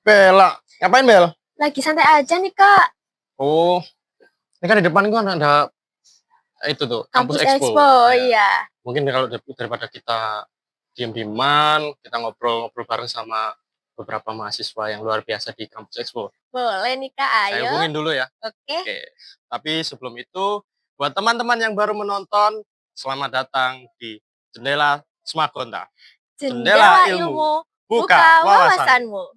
Bella, ngapain Bel? Lagi santai aja nih, Kak. Oh, ini kan di depan kan ada itu tuh, Kampus Kampus Expo. Expo, Ya. iya. Mungkin kalau daripada kita diem-dieman, kita ngobrol-ngobrol bareng sama beberapa mahasiswa yang luar biasa di Kampus Expo. Boleh nih, Kak, Saya ayo. hubungin dulu ya. Oke. Oke. Tapi sebelum itu, buat teman-teman yang baru menonton, selamat datang di Jendela Smagonta. Jendela ilmu, buka wawasanmu.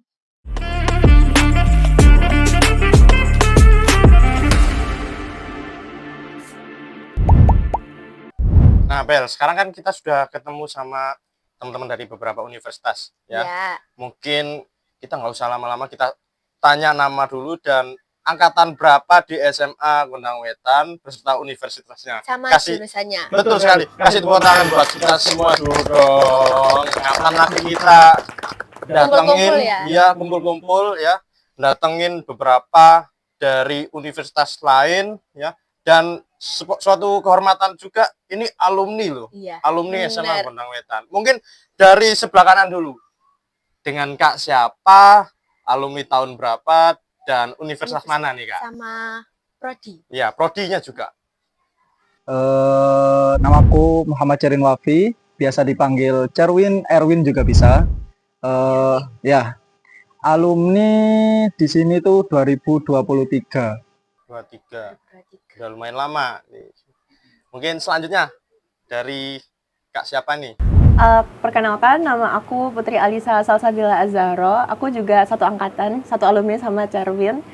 Nah, Bel, sekarang kan kita sudah ketemu sama teman-teman dari beberapa universitas, ya. Ya. Mungkin kita nggak usah lama-lama, kita tanya nama dulu dan angkatan berapa di SMA Gondang Wetan beserta universitasnya. Sama Kasih, jurusannya. betul sekali. Kasih tepuk tangan buat kita semua dulu dong. Kapan lagi kita datengin, kumpul-kumpul ya, datengin beberapa dari universitas lain ya. Dan suatu kehormatan juga, ini alumni loh, Iya, alumni bener. SMA Gondang Wetan. Mungkin dari sebelah kanan dulu, dengan Kak siapa, alumni tahun berapa, dan universitas mana nih Kak? Sama prodi. Ya, prodinya juga. Namaku Muhammad Cerin Wafi, biasa dipanggil Cerwin, Erwin juga bisa. Ya, alumni di sini tuh 2023. 23. Udah lumayan lama nih. Mungkin selanjutnya dari Kak siapa nih? Perkenalkan, nama aku Putri Alisa Salsabila Azharo. Aku juga satu angkatan, satu alumni sama Cerwin.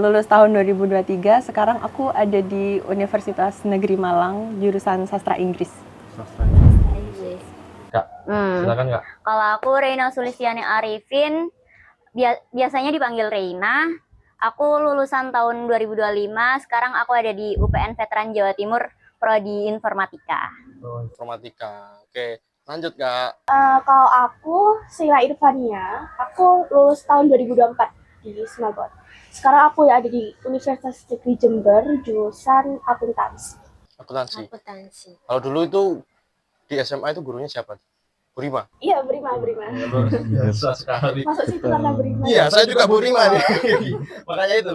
Lulus tahun 2023. Sekarang aku ada di Universitas Negeri Malang, jurusan Sastra Inggris. Kak, silakan Kak. Kalau aku Reina Sulistiani Arifin, biasanya dipanggil Reina. Aku lulusan tahun 2025, sekarang aku ada di UPN Veteran Jawa Timur, Prodi Informatika. Oh, Informatika. Oke, lanjut Kak. Kalau aku Sheila Irvania, aku lulus tahun 2024 di Smagot. Sekarang aku ya ada di Universitas Negeri Jember, jurusan akuntansi. Akuntansi. Akuntansi. Kalau dulu itu di SMA itu gurunya siapa? Burima. Iya, Berima. Biasa sekali. Masuk situ karena Berima. Iya, saya juga Burima nih. Makanya itu.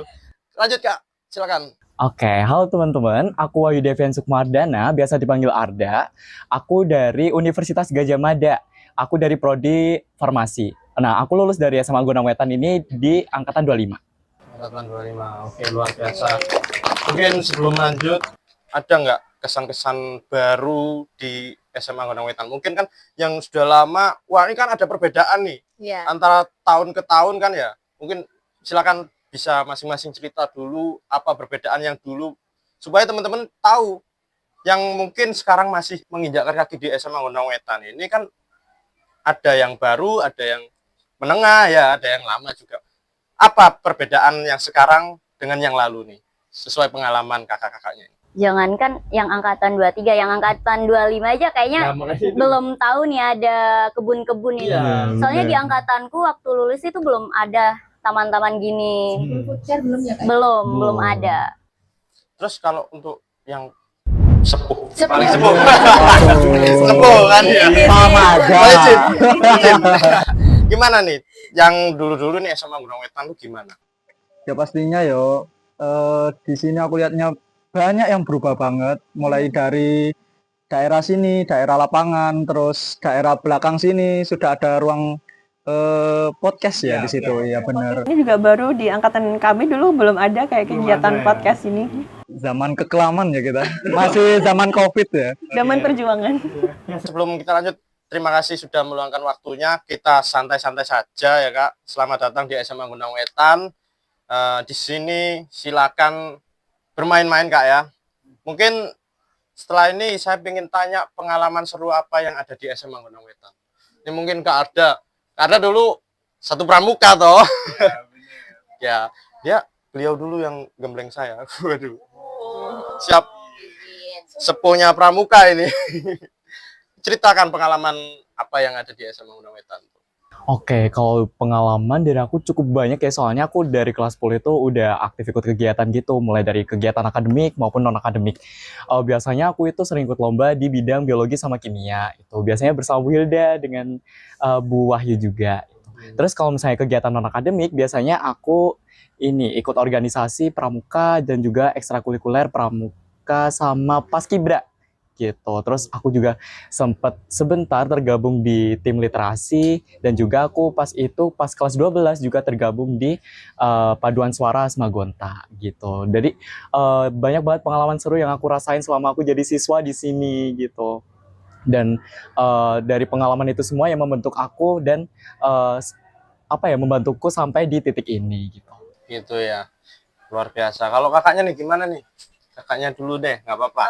Lanjut Kak, silakan. Oke, halo teman-teman. Aku Wahyu Devian Sukmardana, biasa dipanggil Arda. Aku dari Universitas Gadjah Mada. Aku dari Prodi Farmasi. Nah, aku lulus dari SMA Gondang Wetan ini di angkatan 25. Angkatan 25. Oke, luar biasa. Mungkin sebelum lanjut, ada nggak kesan-kesan baru di SMA Gondang Wetan? Mungkin kan yang sudah lama, wah ini kan ada perbedaan nih. Iya. Antara tahun ke tahun kan ya. Mungkin silakan bisa masing-masing cerita dulu apa perbedaan yang dulu supaya teman-teman tahu yang mungkin sekarang masih menginjakkan kaki di SMA Gondang Wetan ini kan ada yang baru, ada yang menengah ya, ada yang lama juga. Apa perbedaan yang sekarang dengan yang lalu nih sesuai pengalaman kakak-kakaknya? Jangankan yang angkatan 23, yang angkatan 25 aja kayaknya belum tahu nih ada kebun-kebun ini. Soalnya di angkatanku waktu lulus itu belum ada taman-taman gini. Belum ada. Terus kalau untuk yang sepuh. Paling sepuh. Sepuh kan ya. Sama aja. Gimana nih? Yang dulu-dulu nih SMA Gondang Wetan tuh gimana? Ya pastinya di sini aku lihatnya banyak yang berubah banget, mulai dari daerah sini, daerah lapangan, terus daerah belakang sini sudah ada ruang podcast ya di situ, ya benar. Ini juga baru di angkatan kami, dulu belum ada kayak kegiatan podcast ini. Zaman kekelaman ya kita, masih zaman COVID ya. Zaman perjuangan. Sebelum kita lanjut, terima kasih sudah meluangkan waktunya. Kita santai-santai saja ya Kak. Selamat datang di SMA Gondang Wetan. Di sini silakan bermain-main Kak ya. Mungkin setelah ini saya ingin tanya pengalaman seru apa yang ada di SMA Gondang Wetan. Ini mungkin Kak Arda dulu satu pramuka toh. Ya, beliau dulu yang gembleng saya. Waduh. Siap. Sepuhnya pramuka ini. Ceritakan pengalaman apa yang ada di SMA Gondang Wetan. Oke, kalau pengalaman dari aku cukup banyak ya, soalnya aku dari kelas 10 itu udah aktif ikut kegiatan gitu, mulai dari kegiatan akademik maupun non-akademik. Biasanya aku itu sering ikut lomba di bidang biologi sama kimia, itu biasanya bersama Bu Hilda dengan Bu Wahyu juga. Terus kalau misalnya kegiatan non-akademik, biasanya aku ini ikut organisasi pramuka dan juga ekstrakurikuler pramuka sama paskibra gitu. Terus aku juga sempat sebentar tergabung di tim literasi dan juga aku pas kelas 12 juga tergabung di paduan suara Asmagonta gitu. Jadi banyak banget pengalaman seru yang aku rasain selama aku jadi siswa di sini gitu. Dan dari pengalaman itu semua yang membentuk aku dan eh, membantuku sampai di titik ini gitu. Gitu ya. Luar biasa. Kalau kakaknya nih gimana nih? Kakaknya dulu deh, nggak apa-apa.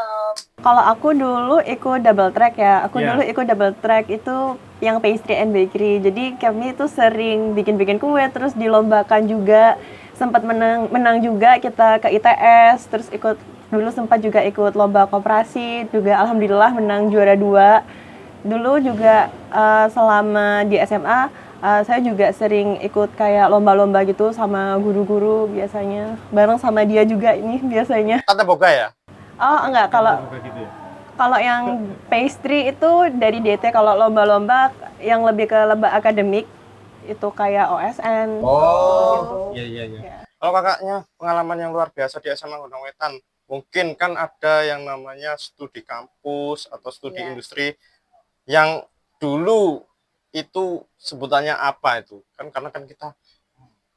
Kalau aku dulu ikut double track ya. Aku dulu ikut double track itu yang pastry and bakery. Jadi kami itu sering bikin-bikin kue, terus dilombakan juga. Sempat menang juga kita ke ITS, terus dulu sempat juga ikut lomba koperasi, juga alhamdulillah menang juara 2. Dulu juga selama di SMA saya juga sering ikut kayak lomba-lomba gitu sama guru-guru biasanya. Bareng sama dia juga ini biasanya. Tante boga ya? Oh enggak, kalau yang pastry itu dari DT, kalau lomba-lomba yang lebih ke lomba akademik itu kayak OSN. Oh, iya. Kalau kakaknya pengalaman yang luar biasa di SMA Gondang Wetan, mungkin kan ada yang namanya studi kampus atau studi industri yang dulu itu sebutannya apa itu? Kan karena kan kita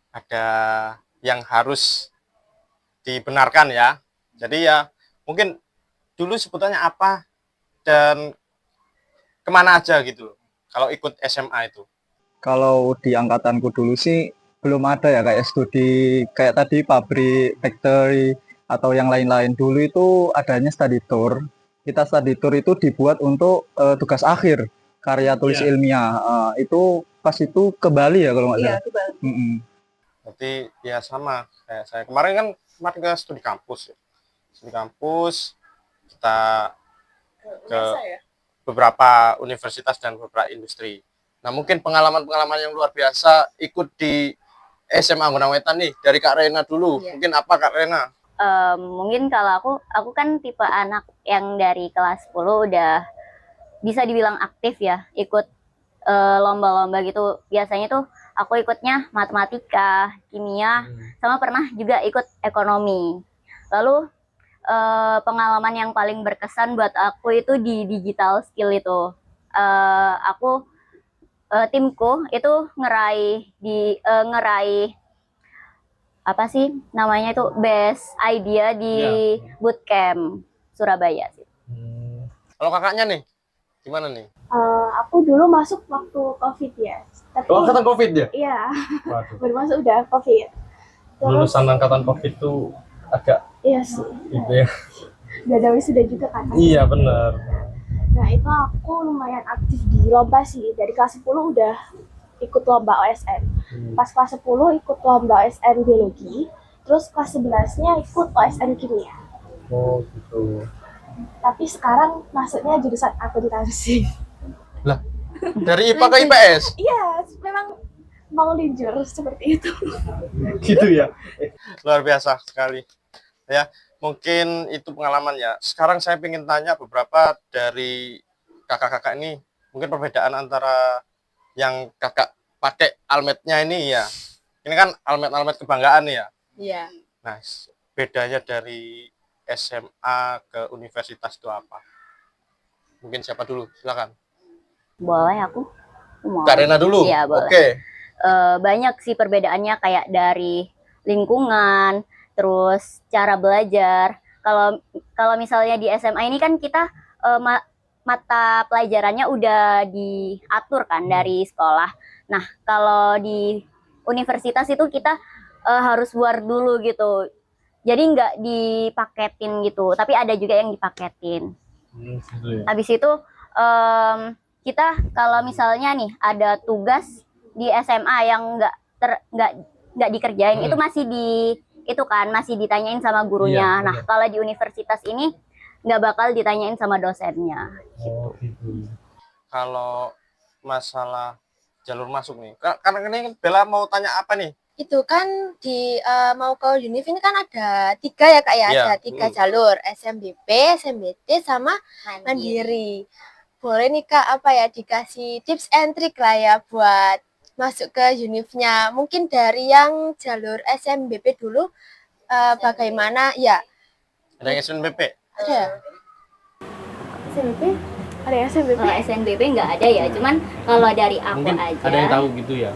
ada yang harus dibenarkan ya. Jadi ya mungkin dulu sebutannya apa dan kemana aja gitu loh kalau ikut SMA itu. Kalau di angkatanku dulu sih belum ada ya kayak studi kayak tadi pabrik, factory atau yang lain-lain. Dulu itu adanya study tour. Kita study tour itu dibuat untuk tugas akhir karya tulis ilmiah. Itu pas itu ke Bali ya kalau nggak salah. Iya, ke Bali. Berarti ya sama kayak saya kemarin ke studi kampus ya. Studi kampus kita ke beberapa universitas dan beberapa industri. Nah, mungkin pengalaman-pengalaman yang luar biasa ikut di SMA Gondang Wetan nih dari Kak Rena dulu. Mungkin apa Kak Rena? Mungkin kalau aku kan tipe anak yang dari kelas 10 udah bisa dibilang aktif ya, ikut lomba-lomba gitu. Biasanya tuh aku ikutnya matematika, kimia, sama pernah juga ikut ekonomi. Lalu pengalaman yang paling berkesan buat aku itu di digital skill itu. Timku itu ngeraih apa sih namanya itu best idea di bootcamp Surabaya sih. Kalau kakaknya nih, gimana nih? Aku dulu masuk waktu COVID ya. Tapi angkatan COVID ya? iya, baru masuk udah COVID. Terus, Lulusan angkatan COVID tuh agak iya sih. gitu ya. Udah ada wisuda juga kan. Iya benar. Nah itu aku lumayan aktif di lomba sih. Dari kelas 10 udah ikut lomba OSN. Pas kelas 10 ikut lomba OSN biologi. Terus kelas 11-nya ikut OSN kimia. Oh gitu. Tapi sekarang masuknya jurusan akuntansi. Lah, dari IPA ke IPS? Iya, memang mau linjur seperti itu. Gitu ya. Luar biasa sekali. Ya, mungkin itu pengalaman ya. Sekarang saya ingin tanya beberapa dari kakak-kakak ini, mungkin perbedaan antara yang kakak pakai almetnya ini ya. Ini kan almet-almet kebanggaan ya. Iya. Nah, bedanya dari SMA ke universitas itu apa? Mungkin siapa dulu? Silakan. Boleh aku mau. Kak Rena dulu. Iya, boleh. Oke. Banyak sih perbedaannya kayak dari lingkungan, terus cara belajar. Kalau misalnya di SMA ini kan kita mata pelajarannya udah diatur kan dari sekolah. Nah, kalau di universitas itu kita harus war dulu gitu. Jadi nggak dipaketin gitu, tapi ada juga yang dipaketin. Habis itu kita kalau misalnya nih ada tugas di SMA yang nggak dikerjain, itu masih ditanyain sama gurunya. Nah, kalau di universitas ini nggak bakal ditanyain sama dosennya. Oh, gitu. Kalau masalah jalur masuk nih, karena ini Bella mau tanya apa nih? Itu kan di mau ke Univ ini kan ada 3 ya Kak ya, ada 3 jalur, SMBP, SMBT sama Mandiri. Boleh nih Kak apa ya dikasih tips and trick lah ya buat masuk ke univnya. Mungkin dari yang jalur SMBP dulu bagaimana ya? Ada yang SNBP? Ada. SMBP? Ada yang SMBP? Kalau SNBP nggak ada ya, cuman kalau dari aku Mungkin aja. ada yang tahu gitu ya.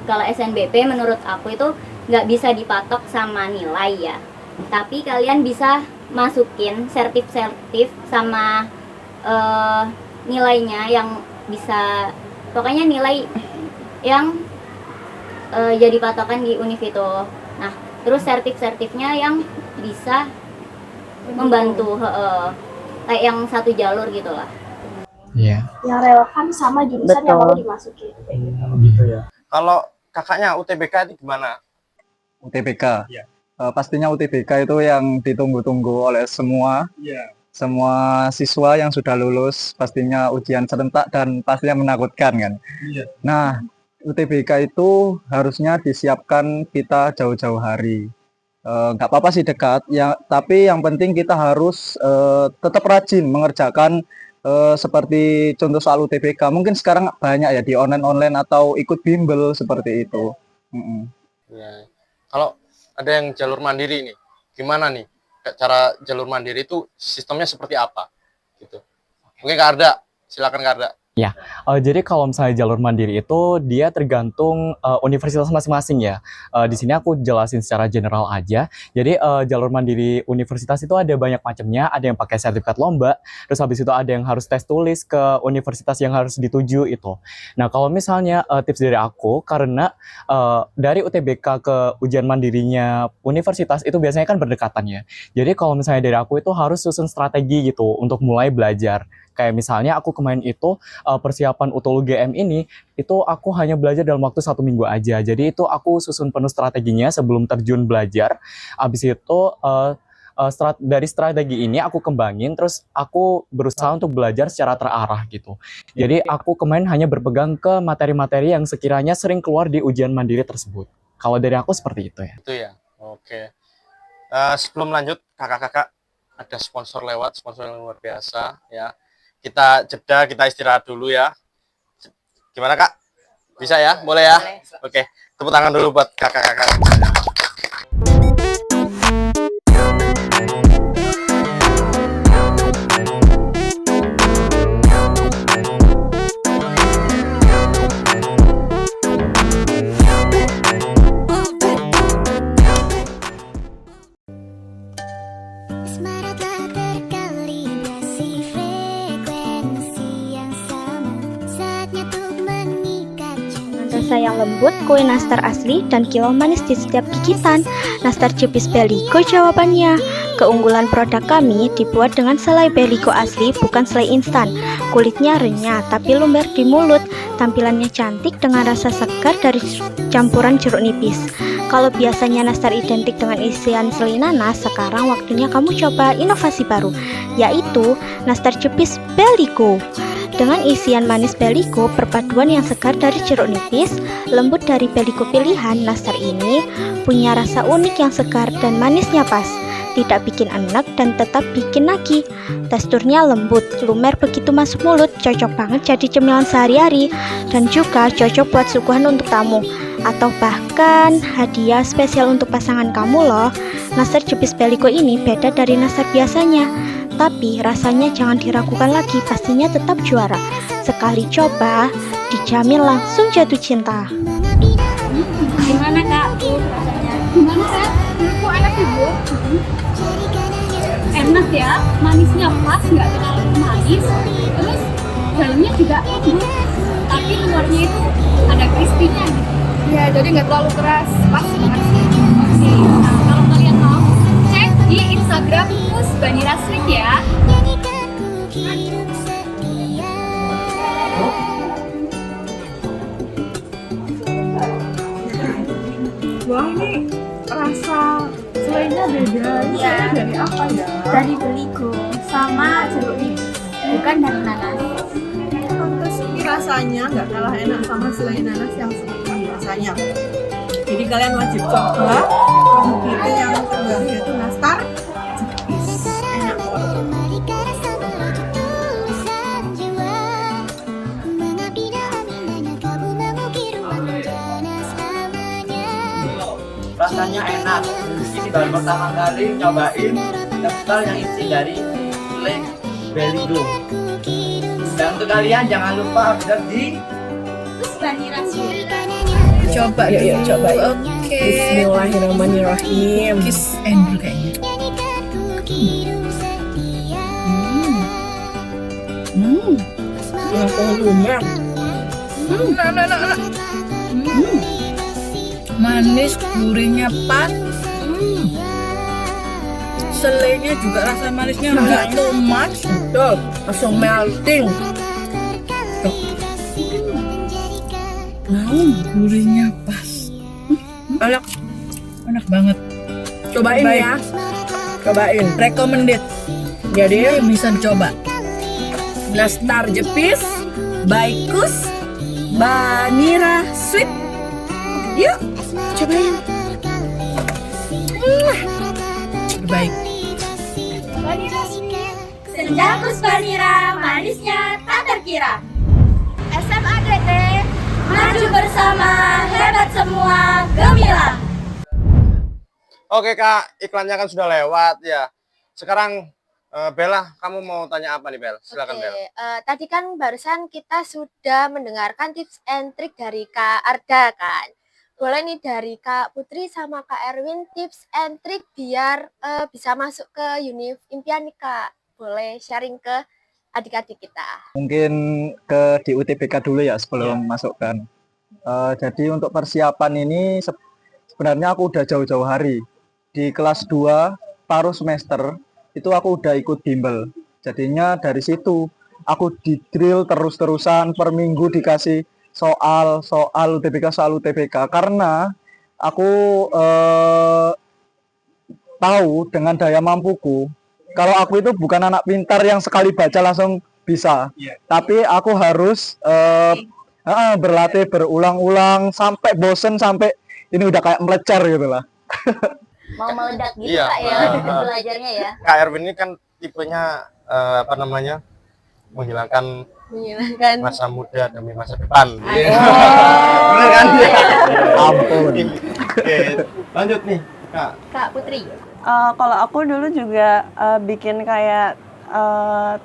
Kalau SNBP menurut aku itu nggak bisa dipatok sama nilai ya. Tapi kalian bisa masukin sertif sama nilainya yang bisa, pokoknya nilai yang jadi patokan di univ itu. Nah, terus sertifnya yang bisa membantu, kayak yang satu jalur gitu lah. Iya. Yang relevan sama jurusan yang mau dimasukin. Gitu ya. Kalau kakaknya UTBK itu gimana? UTBK. Iya. Pastinya UTBK itu yang ditunggu-tunggu oleh semua siswa yang sudah lulus, pastinya ujian serentak dan pastinya menakutkan kan. Iya. Nah, UTBK itu harusnya disiapkan kita jauh-jauh hari. Nggak apa-apa sih dekat, ya, tapi yang penting kita harus tetap rajin mengerjakan seperti contoh soal UTBK. Mungkin sekarang banyak ya di online atau ikut bimbel seperti itu. Ya. Kalau ada yang jalur mandiri nih, gimana nih cara jalur mandiri itu sistemnya seperti apa? Gitu. Mungkin Kak Arda, silakan Kak Arda. Jadi kalau misalnya jalur mandiri itu dia tergantung universitas masing-masing ya. Di sini aku jelasin secara general aja. Jadi jalur mandiri universitas itu ada banyak macamnya. Ada yang pakai sertifikat lomba. Terus habis itu ada yang harus tes tulis ke universitas yang harus dituju itu. Nah kalau misalnya tips dari aku, karena dari UTBK ke ujian mandirinya universitas itu biasanya kan berdekatan ya. Jadi kalau misalnya dari aku itu harus susun strategi gitu untuk mulai belajar. Kayak misalnya aku kemarin itu persiapan UTOL UGM ini itu aku hanya belajar dalam waktu 1 minggu aja. Jadi itu aku susun penuh strateginya sebelum terjun belajar. Habis itu dari strategi ini aku kembangin, terus aku berusaha untuk belajar secara terarah gitu. Jadi aku kemarin hanya berpegang ke materi-materi yang sekiranya sering keluar di ujian mandiri tersebut. Kalau dari aku seperti itu ya. Itu ya. Oke. Sebelum lanjut, kakak-kakak ada sponsor yang luar biasa ya. Kita jeda, kita istirahat dulu ya. Gimana Kak? Bisa ya? Boleh ya? Oke, tepuk tangan dulu buat kakak-kakak. Rasa yang lembut, kue nastar asli, dan kilau manis di setiap gigitan. Nastar Cipis Beligo jawabannya. Keunggulan produk kami dibuat dengan selai Beligo asli, bukan selai instan. Kulitnya renyah, tapi lumer di mulut. Tampilannya cantik dengan rasa segar dari campuran jeruk nipis. Kalau biasanya nastar identik dengan isian selai nanas, sekarang waktunya kamu coba inovasi baru, yaitu nastar Cipis Beligo. Dengan isian manis Beligo, perpaduan yang segar dari jeruk nipis, lembut dari Beligo pilihan, nastar ini punya rasa unik yang segar dan manisnya pas. Tidak bikin enek dan tetap bikin nagih. Teksturnya lembut, lumer begitu masuk mulut, cocok banget jadi cemilan sehari-hari. Dan juga cocok buat suguhan untuk tamu, atau bahkan hadiah spesial untuk pasangan kamu loh. Nastar Cipis Beligo ini beda dari nastar biasanya, tapi rasanya jangan diragukan lagi, pastinya tetap juara. Sekali coba, dijamin langsung jatuh cinta. Gimana Kak? Rasanya? Gimana Kak? Menurutku enak ibu. Enak ya, manisnya pas, nggak terlalu manis. Terus dalamnya juga lembut, tapi luarnya itu ada crispy-nya gitu. Ya, jadi nggak terlalu keras, pas banget sih. Oke, nah kalau kalian mau, cek di Instagram Bani Rasrik ya. Wah, ini rasa selainya beda. Ini dari apa ya? Dari Beligo sama jeruk nipis, bukan dari nanas. Pantes ini rasanya nggak kalah enak sama selai nanas yang seperti biasanya. Jadi kalian wajib coba produk itu yang terbaru yaitu nastar Cipis. Enak banget. rasanya enak. Ini baru pertama kali nyobain daftar yang isi dari Lake Beligo. Dan untuk kalian jangan lupa order di Coba yuk coba yuk. Oke. Bismillahirrahmanirrahim. Kiss Andrew kayaknya. Lumer. Manis, gurihnya pas. Selainya juga rasa manisnya enggak too much. Betul, langsung melting. Gurihnya pas. Enak banget. Cobain ya. Cobain, recommended. Jadi bisa dicoba. Nastar Jepis, Baikus, Vanilla Sweet. Yuk, cobain. Terbaik. Vanilla Sweet, senjakus vanira, manisnya tak terkira. SMA DT, maju bersama, hebat semua, gemilang. Oke Kak, iklannya kan sudah lewat ya. Sekarang Bella, kamu mau tanya apa nih Bel? Silakan Bel. Tadi kan barusan kita sudah mendengarkan tips and trik dari Kak Arda kan. Boleh nih dari Kak Putri sama Kak Erwin tips and trik biar bisa masuk ke univ impian nih Kak. Boleh sharing ke adik-adik kita. Mungkin di UTBK dulu ya sebelum masukkan. Jadi untuk persiapan ini sebenarnya aku udah jauh-jauh hari. Di kelas 2 paruh semester itu aku udah ikut bimbel. Jadinya dari situ aku di drill terus-terusan, per minggu dikasih soal UTBK karena aku tahu dengan daya mampuku kalau aku itu bukan anak pintar yang sekali baca langsung bisa, tapi aku harus berlatih berulang-ulang sampai bosen, sampai ini udah kayak melecer gitu lah. Mau meledak gitu Iya. Kak ya, belajarnya ya. Kak Erwin ini kan tipenya menghilangkan masa muda demi masa depan. Bener kan? Ampun. Oke, lanjut nih Kak. Kak Putri. Kalau aku dulu juga bikin kayak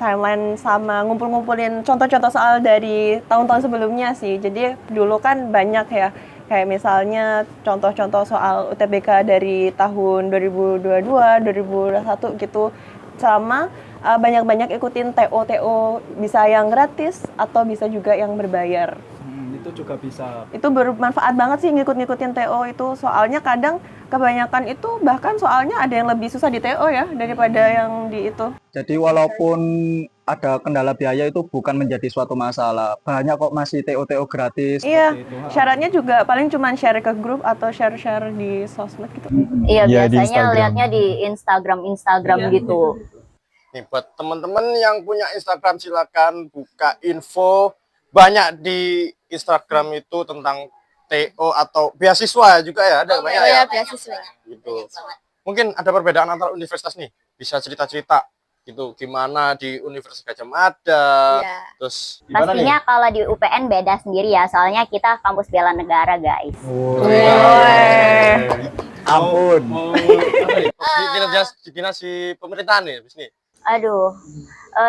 timeline sama ngumpulin contoh-contoh soal dari tahun-tahun sebelumnya sih. Jadi dulu kan banyak ya, kayak misalnya contoh-contoh soal UTBK dari tahun 2022, 2021 gitu. Sama banyak-banyak ikutin TO bisa yang gratis atau bisa juga yang berbayar. Itu juga bisa. Itu bermanfaat banget sih ngikut-ngikutin TO itu. Soalnya kadang kebanyakan itu bahkan soalnya ada yang lebih susah di TO ya daripada yang di itu. Jadi walaupun ada kendala biaya itu bukan menjadi suatu masalah. Banyak kok masih TO gratis. Iya, syaratnya juga paling cuma share ke grup atau share-share di sosmed gitu. Iya, Iya, di biasanya Instagram. lihatnya di Instagram gitu. Nih buat teman-teman yang punya Instagram silakan buka info banyak di Instagram itu tentang TO atau beasiswa juga ya, ada banyak ya. Beasiswa. Gitu. Mungkin ada perbedaan antar universitas nih, bisa cerita-cerita gitu gimana di Universitas Gadjah Mada, terus gimana Pastinya kalau di UPN beda sendiri ya, soalnya kita kampus bela negara guys. Ampun. Dinasti pemerintahan nih, habis nih. Aduh,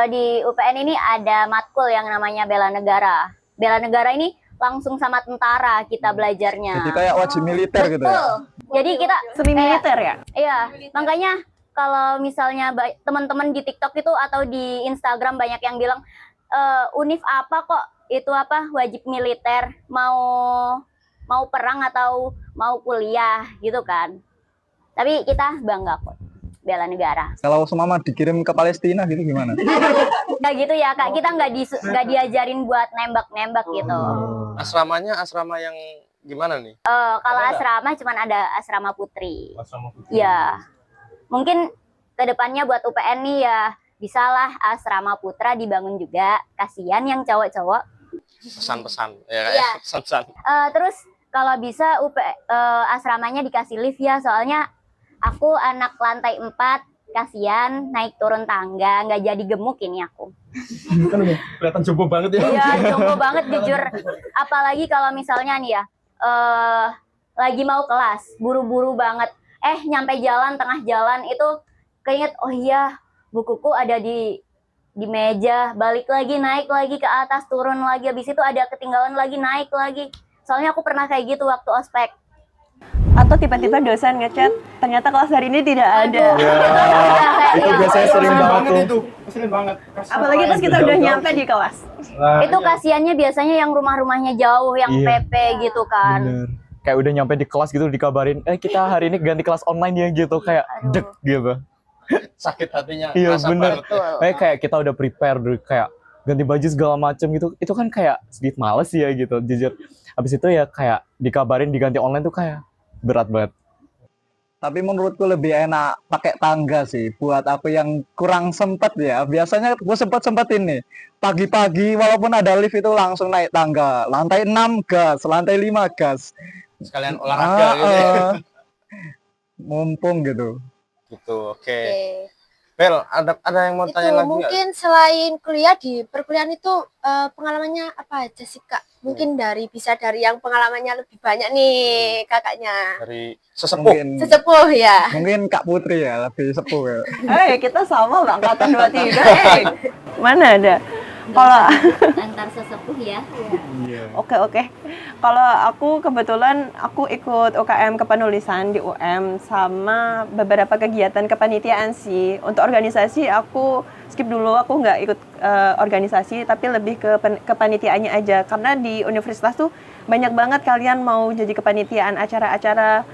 di UPN ini ada matkul yang namanya bela negara. Bela negara ini langsung sama tentara kita belajarnya. Jadi kayak wajib militer gitu ya. Betul. Jadi kita Semi militer ya? Iya, makanya kalau misalnya teman-teman di TikTok itu atau di Instagram banyak yang bilang univ apa kok itu apa wajib militer, mau perang atau mau kuliah gitu kan. Tapi kita bangga kok bela negara. Kalau semama dikirim ke Palestina gitu gimana? Nggak gitu ya Kak, kita nggak diajarin buat nembak-nembak gitu. Asramanya asrama yang gimana nih? Kalau asrama cuman ada asrama putri. Asrama putri. Ya, mungkin kedepannya buat UPN nih ya bisalah asrama putra dibangun juga. Kasihan yang cowok-cowok. Pesan-pesan ya, Iya. pesan-pesan. Terus kalau bisa asramanya dikasih lift ya, soalnya aku anak lantai 4, kasihan naik turun tangga, nggak jadi gemuk ini aku. Kan udah kelihatan jompo banget ya. Iya, jompo banget jujur. Apalagi kalau misalnya nih ya, lagi mau kelas, buru-buru banget. Nyampe jalan, tengah jalan itu keinget, oh iya, bukuku ada di meja, balik lagi, naik lagi ke atas, turun lagi, habis itu ada ketinggalan lagi, naik lagi. Soalnya aku pernah kayak gitu waktu ospek. Atau tiba-tiba dosen ngechat, ternyata kelas hari ini tidak ada. Itu biasanya sering banget tuh. Sering banget. Apalagi pas kita udah nyampe di kelas. Itu kasihannya biasanya yang rumah-rumahnya jauh, yang Iya. PP gitu kan. Bener. Kayak udah nyampe di kelas gitu dikabarin, kita hari ini ganti kelas online ya gitu, kayak dek gitu. Sakit hatinya. Iya rasa bener. banget. Kayak kita udah prepare kayak ganti baju segala macem gitu. Itu kan kayak sedikit males ya gitu, jujur. Habis itu ya kayak dikabarin diganti online tuh kayak berat banget. Tapi menurutku lebih enak pakai tangga sih buat aku yang kurang sempet ya. Biasanya gue sempetin nih. Pagi-pagi walaupun ada lift itu langsung naik tangga. Lantai 6 gas, lantai 5 gas. Sekalian olahraga gitu ya. Mumpung gitu. Gitu, oke. Oke. Bel, ada yang mau Itu tanya lagi nggak? mungkin selain kuliah di perkuliahan itu pengalamannya apa aja sih Kak? Mungkin bisa dari yang pengalamannya lebih banyak nih kakaknya. Dari sesepuh. Sesepuh ya. Mungkin Kak Putri ya lebih sepuh ya. Kita sama loh, angkatan 23. Mana ada? Kalau Antar sesepuh ya. Oke. Kalau aku kebetulan aku ikut UKM kepenulisan di UM sama beberapa kegiatan kepanitiaan sih. Untuk organisasi aku skip dulu, aku nggak ikut organisasi tapi lebih ke kepanitiaannya aja. Karena di universitas tuh banyak banget kalian mau jadi kepanitiaan acara-acara.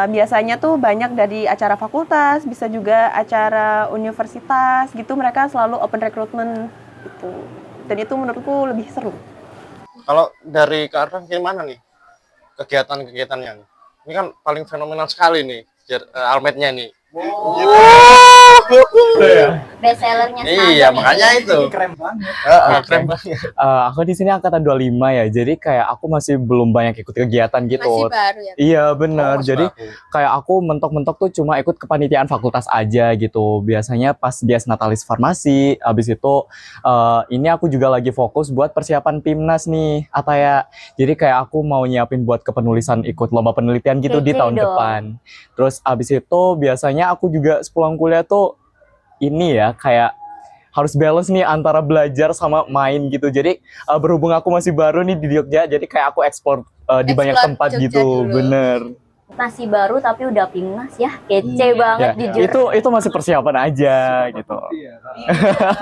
Biasanya tuh banyak dari acara fakultas, bisa juga acara universitas gitu. Mereka selalu open recruitment gitu. Dan itu menurutku lebih seru. Kalau dari Kak Ardan gimana nih kegiatan-kegiatannya? Ini kan paling fenomenal sekali nih, Almednya nih. Best sellernya Iya, makanya itu. Keren banget. Keren banget. Aku di sini angkatan 25 ya. Jadi kayak aku masih belum banyak ikut kegiatan gitu. Masih baru ya. Iya, benar. Oh, Jadi masih baru. kayak aku mentok-mentok tuh cuma ikut kepanitiaan fakultas aja gitu. Biasanya pas Dias Natalis Farmasi, habis itu ini aku juga lagi fokus buat persiapan PIMNAS nih, Ataya. Jadi kayak aku mau nyiapin buat kepenulisan ikut lomba penelitian gitu di Kece tahun dong. depan. Terus habis itu biasanya aku juga sepulang kuliah tuh ini ya kayak harus balance nih antara belajar sama main gitu. Jadi berhubung aku masih baru nih di Jogja, jadi kayak aku ekspor di banyak Explore tempat Jogja gitu, dulu. bener. Masih baru tapi udah PIMNAS ya. Kece banget Ya, jujur. itu masih persiapan aja gitu.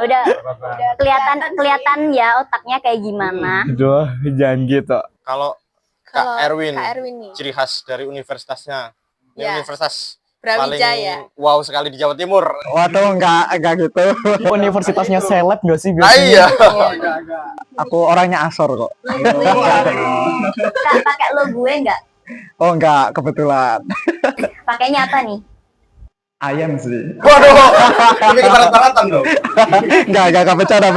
Udah kelihatan ya otaknya kayak gimana. Aduh, jangan gitu. Kalau Kalau Kak Erwin, Kak Erwin nih. ciri khas dari universitasnya. Ini Ya. universitas paling Brawijaya. wow sekali di Jawa Timur. Waduh, enggak gitu. Universitasnya seleb nggak sih Ah, biasanya? iya. Aku orangnya asor kok. Kak, pakai lo gue nggak? Oh enggak, kebetulan. Pakainya apa nih? Ayam sih. Waduh, ini kebarat-baratan dong. Enggak bercanda.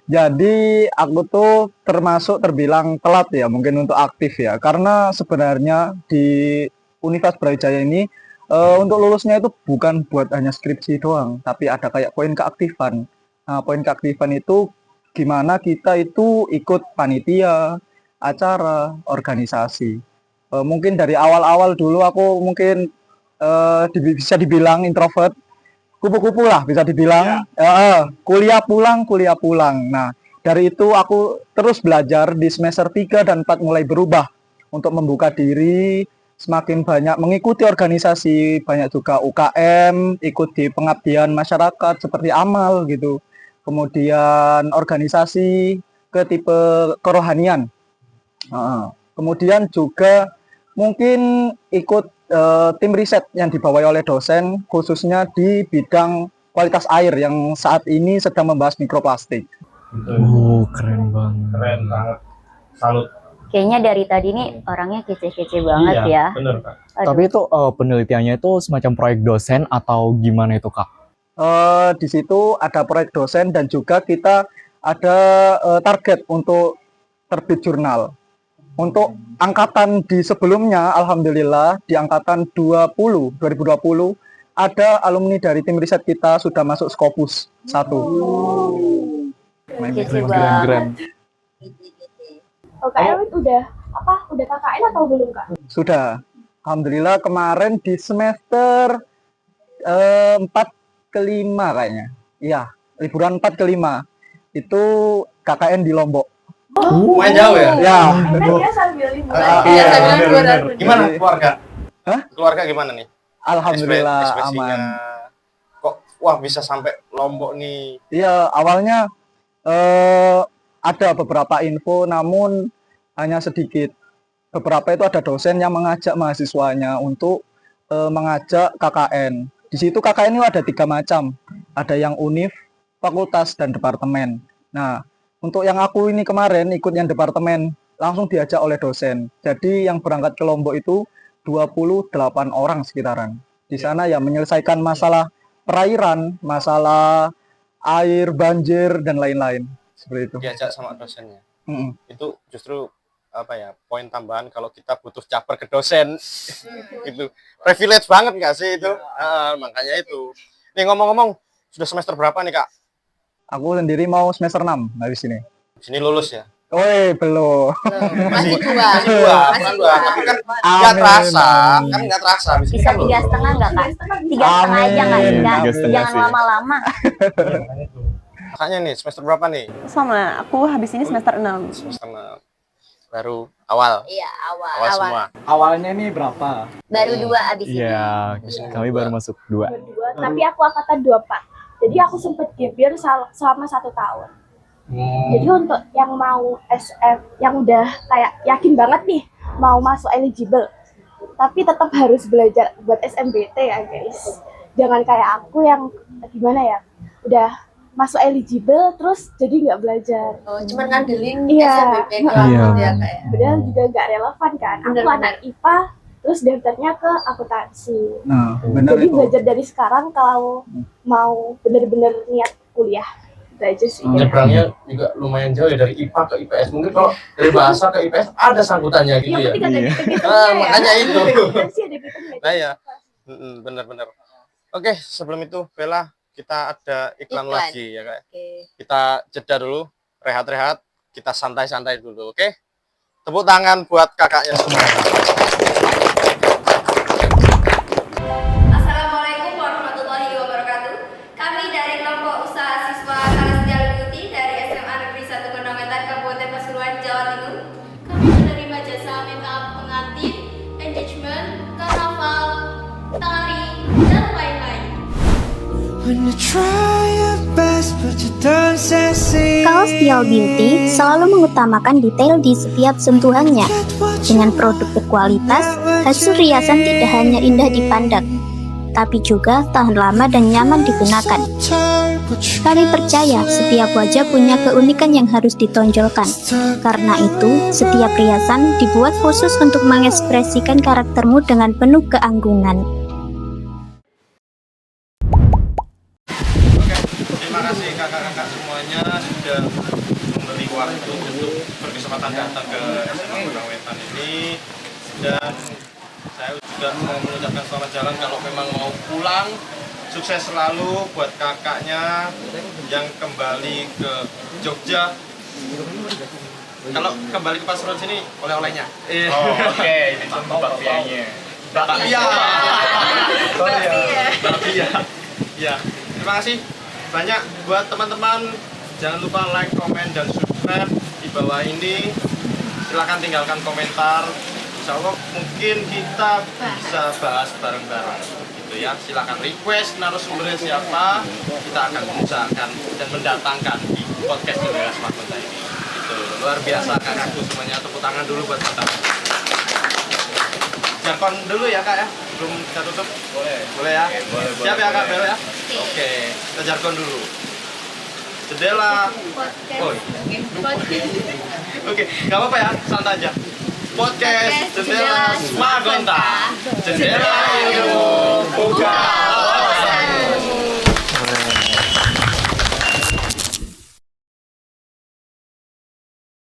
Jadi aku tuh termasuk terbilang telat ya mungkin untuk aktif ya. Karena sebenarnya di Universitas Brawijaya ini untuk lulusnya itu bukan buat hanya skripsi doang, tapi ada kayak poin keaktifan. Nah, poin keaktifan itu gimana kita itu ikut panitia, acara, organisasi. Mungkin dari awal-awal dulu aku mungkin bisa dibilang introvert, kupu-kupu lah bisa dibilang. Kuliah pulang. Nah, dari itu aku terus belajar di semester 3 dan 4 mulai berubah untuk membuka diri, semakin banyak mengikuti organisasi, banyak juga UKM, ikut di pengabdian masyarakat seperti amal gitu. Kemudian organisasi ke tipe kerohanian. Kemudian juga mungkin ikut tim riset yang dibawahi oleh dosen khususnya di bidang kualitas air yang saat ini sedang membahas mikroplastik. Keren banget. Keren banget. Salut. Kayaknya dari tadi nih orangnya kece-kece banget ya. Bener, Kak. Aduh. Tapi itu penelitiannya itu semacam proyek dosen atau gimana itu, Kak? Di situ ada proyek dosen dan juga kita ada target untuk terbit jurnal. Untuk angkatan di sebelumnya, alhamdulillah di angkatan 2020 ada alumni dari tim riset kita sudah masuk Scopus 1. Kece banget. Oh, Kak Erwin udah apa? Udah KKN atau belum Kak? Sudah. Alhamdulillah kemarin di semester 4 ke 5 kayaknya. Iya, liburan 4 ke 5. Itu KKN di Lombok. Lumayan jauh ya? Ya. Enak ya sambil liburan. Iya, Gimana keluarga? Hah? Keluarga gimana nih? Alhamdulillah Ekspresinya. aman. Kok wah bisa sampai Lombok nih? Iya, awalnya ada beberapa info namun hanya sedikit. Beberapa itu ada dosen yang mengajak mahasiswanya untuk mengajak KKN. Di situ KKN itu ada 3 macam. Ada yang univ, fakultas, dan departemen. Nah, untuk yang aku ini kemarin ikut yang departemen, langsung diajak oleh dosen. Jadi yang berangkat ke Lombok itu 28 orang sekitaran. Di sana ya menyelesaikan masalah perairan, masalah air, banjir, dan lain-lain. Seperti itu. Diajak sama dosennya. Mm-mm. Itu justru apa ya, poin tambahan kalau kita butuh caper ke dosen. Gitu. Privilege banget nggak sih itu? Makanya itu. Nih ngomong-ngomong, sudah semester berapa nih Kak? Aku sendiri mau semester 6 dari sini. Sini lulus ya? Woi, belum. Masih 2. Masih dua. Tapi kan nggak terasa. Kan nggak terasa. Habis ini Bisa kan lulus. 3,5 nggak Kak? 3,5 aja nggak? Amin. Nggak, 3,5 jangan sih. lama-lama. Kakaknya nih semester berapa nih? Sama, aku habis ini semester 6. Semester 6. Baru awal. Iya, Awal semua. Awalnya nih berapa? Baru 2 abis ini. Iya, kami baru masuk 2. Dua, tapi aku angkatan 24. Jadi aku sempet gap year selama 1 tahun. Jadi untuk yang mau SF, yang udah kayak yakin banget nih mau masuk eligible, tapi tetap harus belajar buat SMBT ya guys. Jangan kayak aku yang gimana ya, udah masuk eligible terus jadi nggak belajar. Oh, cuman ngandelin Iya. SNBP doang Iya. gitu ya Kak ya. Padahal juga nggak relevan kan. Aku Bener-bener. anak IPA, terus daftarnya ke akuntansi. Nah, benar Jadi itu. belajar dari sekarang kalau mau bener-bener niat kuliah. Itu aja sih. Nyebrangnya juga lumayan jauh ya dari IPA ke IPS. Mungkin kalau dari bahasa ke IPS ada sangkutannya gitu ya. Yang penting ada Iya. gitu-gitunya ya. Makanya itu. Sih ada gitu-gitu. Nah ya, benar-benar. Oke, sebelum itu Bella, kita ada iklan Iklan. lagi ya Kak. Oke. Kita jeda dulu, rehat-rehat, kita santai-santai dulu, oke? Tepuk tangan buat kakaknya semua. Assalamualaikum warahmatullahi wabarakatuh. Kami dari kelompok usaha siswa Kalesial Beauty dari SMA Negeri 1 Gondang Kabupaten Pasuruan, Jawa Timur. Kami menerima jasa make up pengantin, engagement, karnaval, tari, dan lain-lain. Kalesial Beauty selalu mengutamakan detail di setiap sentuhannya. Dengan produk berkualitas, hasil riasan tidak hanya indah dipandang, tapi juga tahan lama dan nyaman digunakan. Kami percaya setiap wajah punya keunikan yang harus ditonjolkan. Karena itu, setiap riasan dibuat khusus untuk mengekspresikan karaktermu dengan penuh keanggunan. Terima kasih kakak-kakak semuanya sudah memberi waktu untuk berkesempatan datang ke SMA Gondang Wetan ini, dan saya juga mau mengucapkan selamat jalan kalau memang mau pulang. Sukses selalu buat kakaknya yang kembali ke Jogja. Kalau kembali ke Pasuruan sini oleh-olehnya. Oke, ini contoh bakpianya. Bakpia. Bakpia. Ya, terima kasih banyak buat teman-teman. Jangan lupa like, komen, dan subscribe di bawah ini. Silahkan tinggalkan komentar. Insya Allah mungkin kita bisa bahas bareng-bareng gitu ya. Silahkan request narasumbernya siapa, kita akan usahakan dan mendatangkan di podcast Jendela Smart Kota ini. Itu luar biasa kakakku semuanya. Tepuk tangan dulu buat kakak. Jargon dulu ya kak ya, belum kita tutup. Boleh ya. Siap ya kak Bel ya. Oke, kita jargon dulu. Jendela. Oh, oke, nggak apa-apa ya, santai aja. Podcast Jendela Smart Kota. Jendela ilmu buka